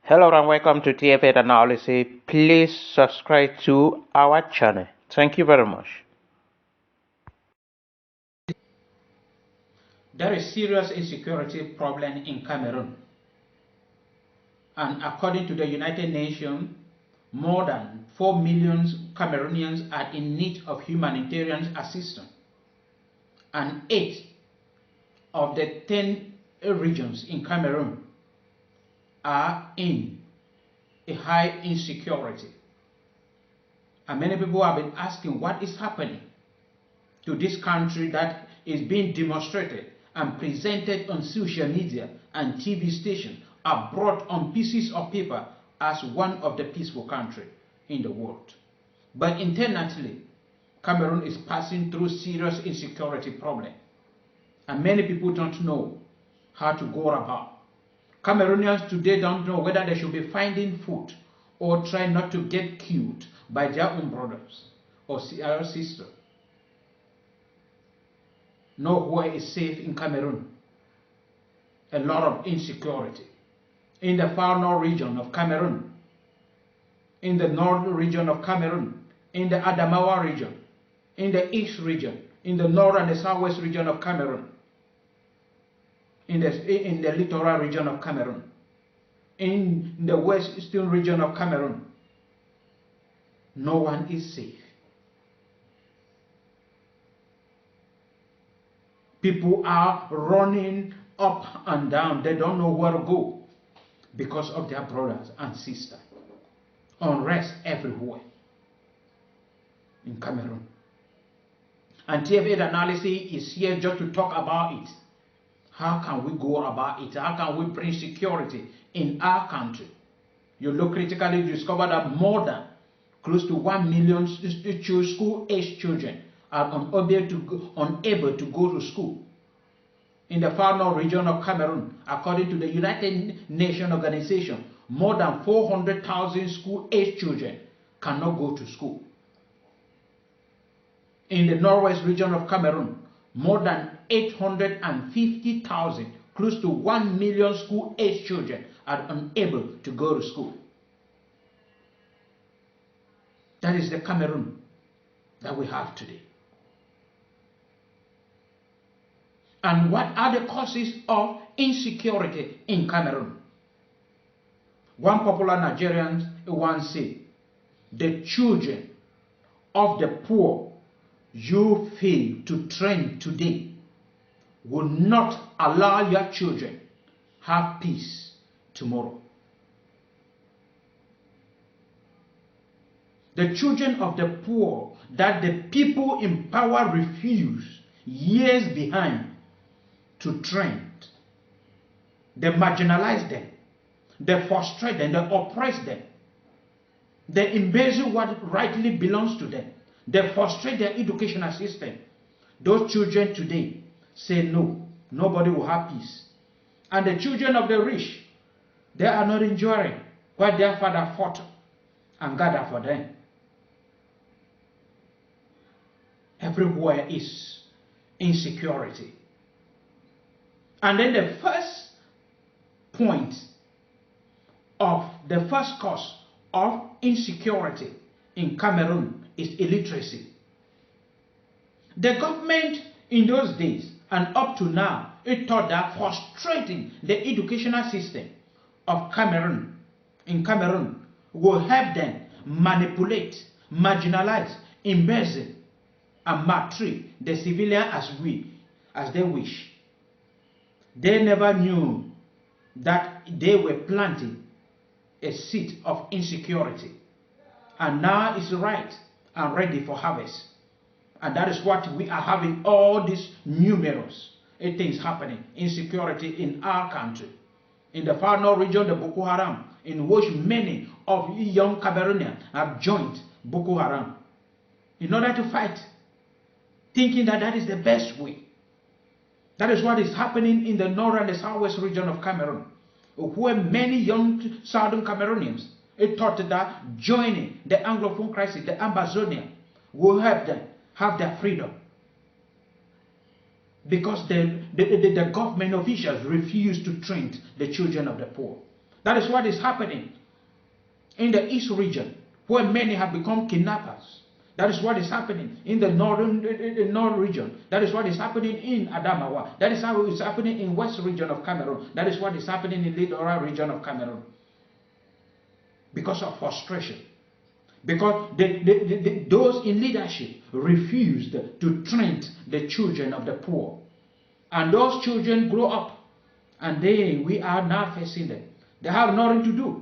Hello and welcome to TFA Analysis. Please subscribe to our channel. Thank you very much. There is serious insecurity problem in Cameroon. And according to the United Nations, more than 4 million Cameroonians are in need of humanitarian assistance. And 8 of the 10 regions in Cameroon are in a high insecurity. And many people have been asking what is happening to this country that is being demonstrated and presented on social media and TV stations abroad on pieces of paper as one of the peaceful countries in the world. But internally, Cameroon is passing through serious insecurity problem, and many people don't know how to go about. Cameroonians today don't know whether they should be finding food or try not to get killed by their own brothers or sisters. Nowhere is safe in Cameroon. A lot of insecurity. In the far north region of Cameroon, in the north region of Cameroon, in the Adamawa region, in the east region, in the north and the southwest region of Cameroon, in the littoral region of Cameroon, in the western region of Cameroon, no one is safe. People are running up and down. They don't know where to go because of their brothers and sisters. Unrest everywhere in Cameroon. And TFA Analysis is here just to talk about it. How can we go about it? How can we bring security in our country? You look critically, you discover that more than close to 1 million school-age children are unable to go to school. In the far north region of Cameroon, according to the United Nations organization, more than 400,000 school-age children cannot go to school. In the northwest region of Cameroon, more than 850,000, close to 1 million school-age children are unable to go to school. That is the Cameroon that we have today. And what are the causes of insecurity in Cameroon? One popular Nigerian once said, the children of the poor you fail to train today will not allow your children have peace tomorrow. The children of the poor that the people in power refuse years behind to train, they marginalize them, they frustrate them, they oppress them, they embezzle what rightly belongs to them, they frustrate their educational system. Those children today say no, nobody will have peace. And the children of the rich, they are not enjoying what their father fought and gathered for them. Everywhere is insecurity. And then the first cause of insecurity in Cameroon is illiteracy. The government in those days and up to now, it thought that frustrating the educational system of Cameroon will help them manipulate, marginalize, embezzle, and maltreat the civilian as they wish. They never knew that they were planting a seed of insecurity, and now it's ripe and ready for harvest. And that is what we are having, all these numerous things happening, insecurity in our country. In the far north region, the Boko Haram, in which many of young Cameroonians have joined Boko Haram in order to fight, thinking that that is the best way. That is what is happening in the north and the southwest region of Cameroon, where many young southern Cameroonians thought that joining the Anglophone crisis, the Ambazonia, will help them have their freedom. Because the government officials refuse to train the children of the poor. That is what is happening in the East region, where many have become kidnappers. That is what is happening in the North region. That is what is happening in Adamawa. That is how it is happening in West region of Cameroon. That is what is happening in the Littoral region of Cameroon. Because of frustration. Because those in leadership refused to train the children of the poor. And those children grow up, and we are now facing them. They have nothing to do.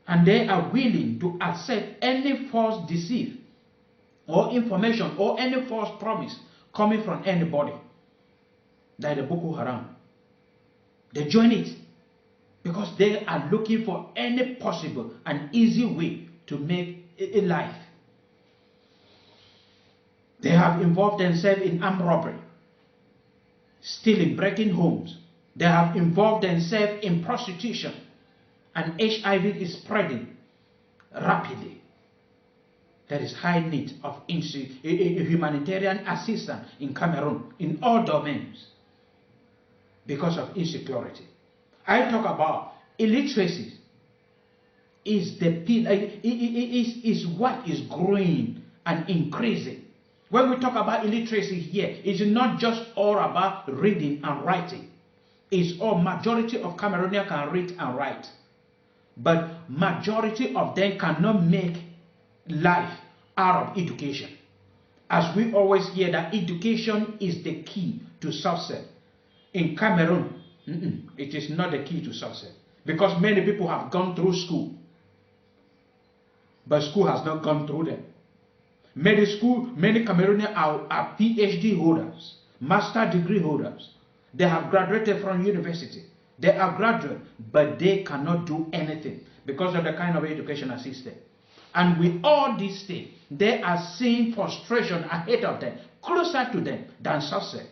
And they are willing to accept any false deceit or information or any false promise coming from anybody, like the Boko Haram. They join it because they are looking for any possible and easy way to make a life. They have involved themselves in armed robbery, stealing, breaking homes. They have involved themselves in prostitution. And HIV is spreading rapidly. There is high need of humanitarian assistance in Cameroon in all domains because of insecurity. I talk about illiteracy is what is growing and increasing. When we talk about illiteracy here, it's not just all about reading and writing. It's all majority of Cameroonians can read and write. But majority of them cannot make life out of education. As we always hear that education is the key to success. In Cameroon, it is not the key to success. Because many people have gone through school. But school has not gone through them. Many Cameroonians are PhD holders, master degree holders. They have graduated from university. They are graduate, but they cannot do anything because of the kind of educational system. And with all these things, they are seeing frustration ahead of them, closer to them than success.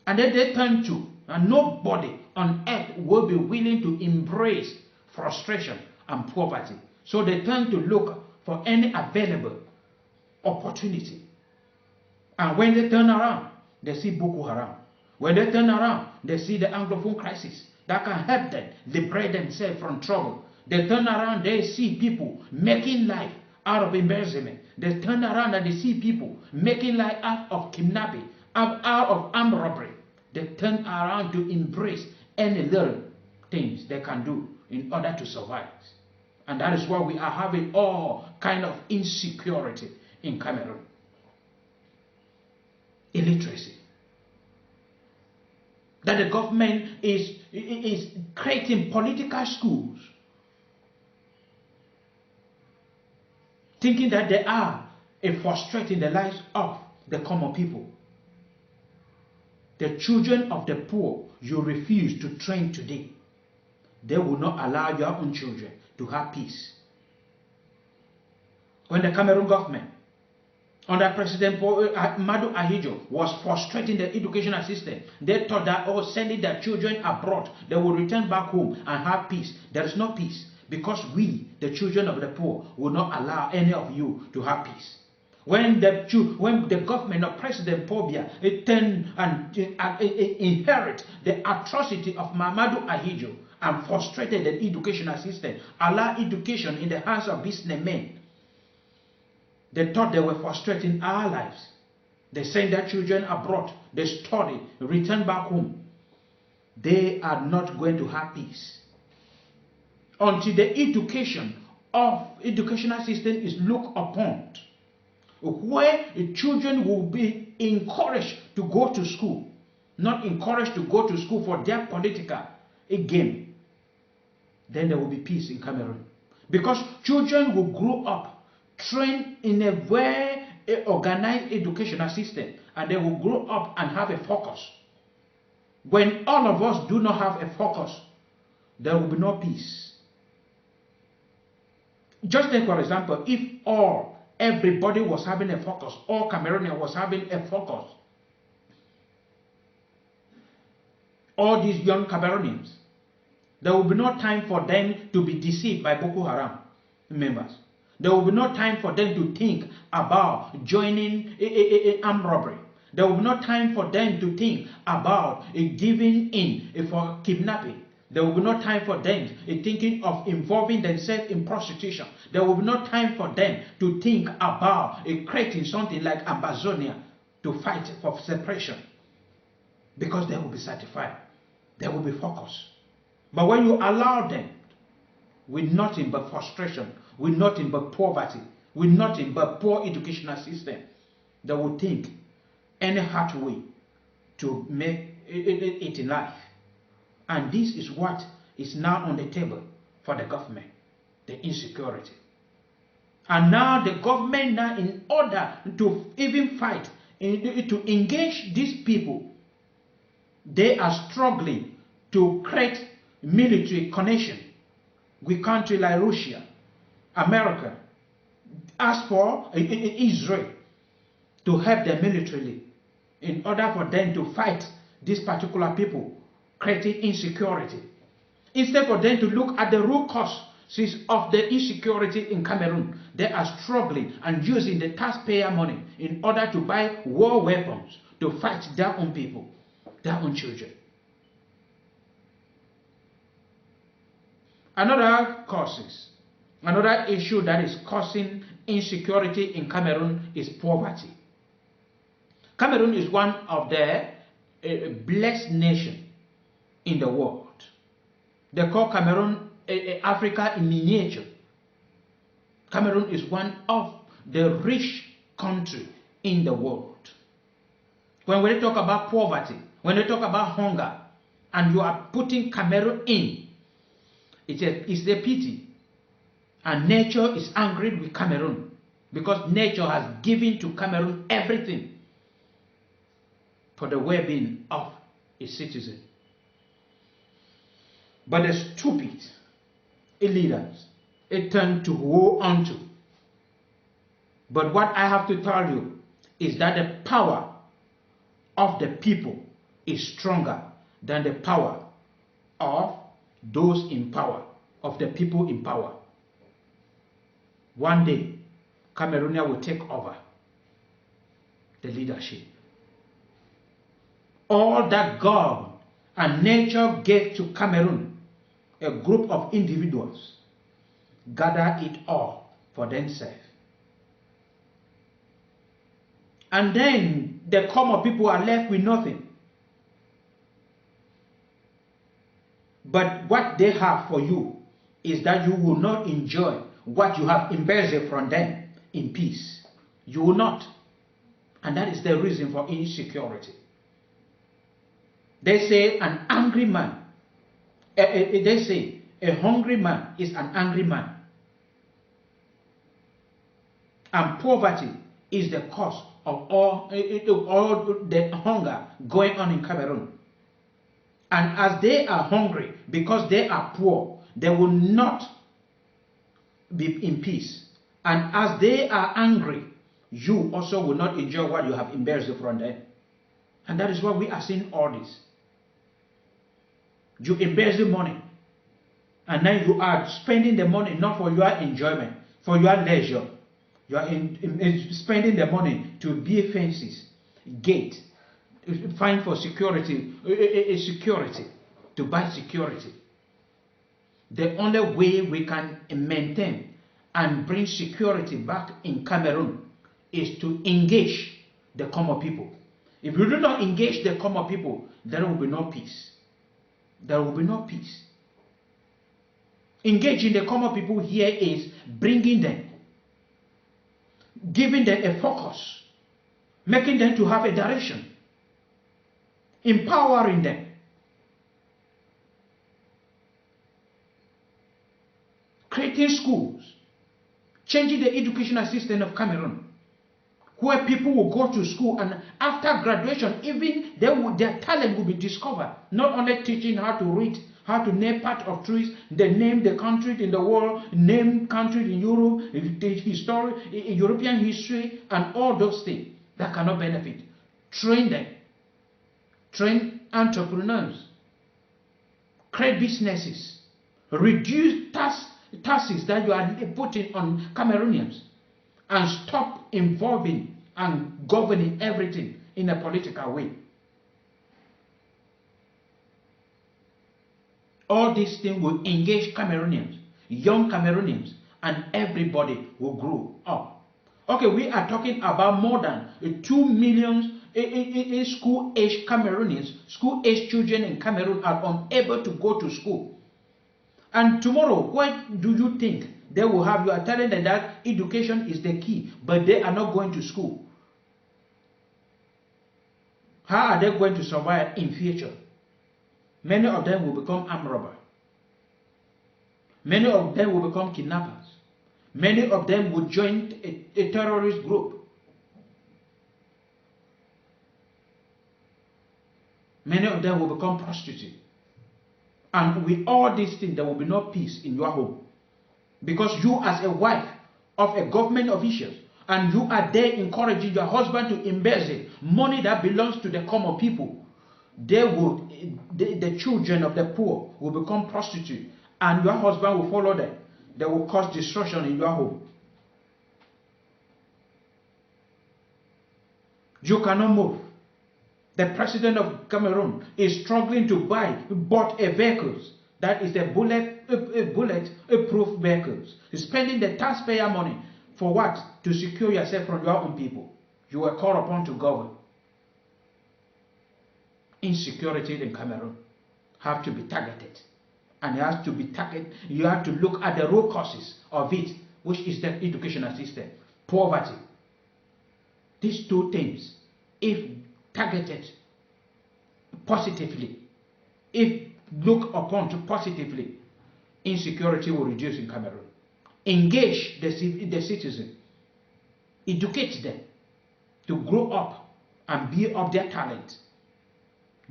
And then they turn to, and nobody on earth will be willing to embrace frustration and poverty. So they turn to look for any available opportunity. And when they turn around, they see Boko Haram. When they turn around, they see the Anglophone crisis that can help them liberate themselves from trouble. They turn around, they see people making life out of embezzlement. They turn around and they see people making life out of kidnapping, out of armed robbery. They turn around to embrace any little things they can do in order to survive. And that is why we are having all kind of insecurity in Cameroon. Illiteracy. That the government is creating political schools, thinking that they are frustrating the lives of the common people. The children of the poor you refuse to train today, they will not allow your own children to have peace. When the Cameroon government under President Madu Ahijo was frustrating the educational system, they thought that sending their children abroad, they will return back home and have peace. There is no peace because we, the children of the poor, will not allow any of you to have peace. When the government of President Pobia turned and inherit the atrocity of Mamadou Ahijo and frustrated the educational system, allow education in the hands of businessmen, they thought they were frustrating our lives. They send their children abroad, they study, return back home. They are not going to have peace until the educational system is looked upon, where the children will be encouraged to go to school, not encouraged to go to school for their political gain. Then there will be peace in Cameroon. Because children will grow up trained in a very organized educational system, and they will grow up and have a focus. When all of us do not have a focus, there will be no peace. Just take for example, if everybody was having a focus, all Cameroonians was having a focus, all these young Cameroonians, there will be no time for them to be deceived by Boko Haram members. There will be no time for them to think about joining armed robbery. There will be no time for them to think about giving in for kidnapping. There will be no time for them thinking of involving themselves in prostitution. There will be no time for them to think about creating something like Amazonia to fight for separation. Because they will be satisfied. They will be focused. But when you allow them with nothing but frustration, with nothing but poverty, with nothing but poor educational system, they will think any hard way to make it in life. And this is what is now on the table for the government, the insecurity. And now the government now, in order to even fight, to engage these people, they are struggling to create military connection with countries like Russia, America, as for Israel, to help them militarily in order for them to fight these particular people, creating insecurity. Instead for them to look at the root causes of the insecurity in Cameroon, they are struggling and using the taxpayer money in order to buy war weapons to fight their own people, their own children. Another issue that is causing insecurity in Cameroon is poverty. Cameroon is one of the blessed nations in the world. They call Cameroon Africa in miniature. Cameroon is one of the rich countries in the world. When we talk about poverty, when we talk about hunger, and you are putting Cameroon in, it's a pity. And nature is angry with Cameroon because nature has given to Cameroon everything for the well-being of its citizens. But the stupid leaders, it tend to hold on to. But what I have to tell you is that the power of the people is stronger than the power of those in power, of the people in power. One day, Cameroonians will take over the leadership. All that God and nature gave to Cameroon, a group of individuals, gather it all for themselves. And then the common people are left with nothing. But what they have for you is that you will not enjoy what you have embezzled from them in peace. You will not. And that is the reason for insecurity. They say an angry man, they say a hungry man is an angry man. And poverty is the cause of all the hunger going on in Cameroon. And as they are hungry, because they are poor, they will not be in peace. And as they are angry, you also will not enjoy what you have embezzled from them. And that is why we are seeing all this. You embezzle money, and then you are spending the money not for your enjoyment, for your leisure. You are spending the money to build fences, gate, find for security, security, to buy security. The only way we can maintain and bring security back in Cameroon is to engage the common people. If you do not engage the common people, there will be no peace. There will be no peace. Engaging the common people here is bringing them, giving them a focus, making them to have a direction, empowering them. Creating schools, changing the educational system of Cameroon, where people will go to school and after graduation, even their talent will be discovered. Not only teaching how to read, how to name part of trees, they name the country in the world, name countries in Europe, the history, European history, and all those things that cannot benefit. Train them. Train entrepreneurs. Create businesses. Reduce taxes that you are putting on Cameroonians. And stop involving and governing everything in a political way. All these things will engage Cameroonians, young Cameroonians, and everybody will grow up. Okay, we are talking about more than 2 million school-age Cameroonians, school-age children in Cameroon are unable to go to school. And tomorrow, what do you think they will have? You are telling them that education is the key, but they are not going to school. How are they going to survive in future? Many of them will become armed robbers. Many of them will become kidnappers. Many of them will join a terrorist group. Many of them will become prostitutes. And with all these things, there will be no peace in your home. Because you, as a wife of a government official, and you are there encouraging your husband to embezzle money that belongs to the common people, the children of the poor will become prostitutes, and your husband will follow them. They will cause destruction in your home. You cannot move. The president of Cameroon is struggling to bought a vehicles that is a bullet-proof vehicles. He's spending the taxpayer money for what? To secure yourself from your own people. You are called upon to govern. Insecurity in Cameroon have to be targeted, and it has to be targeted. You have to look at the root causes of it, which is the educational system, poverty. These two things, if targeted positively, if looked upon to positively, insecurity will reduce in Cameroon. Engage the citizen, educate them to grow up and build up their talent.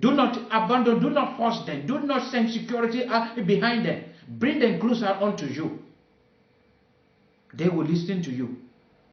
Do not abandon, do not force them, do not send security behind them. Bring them closer unto you. They will listen to you.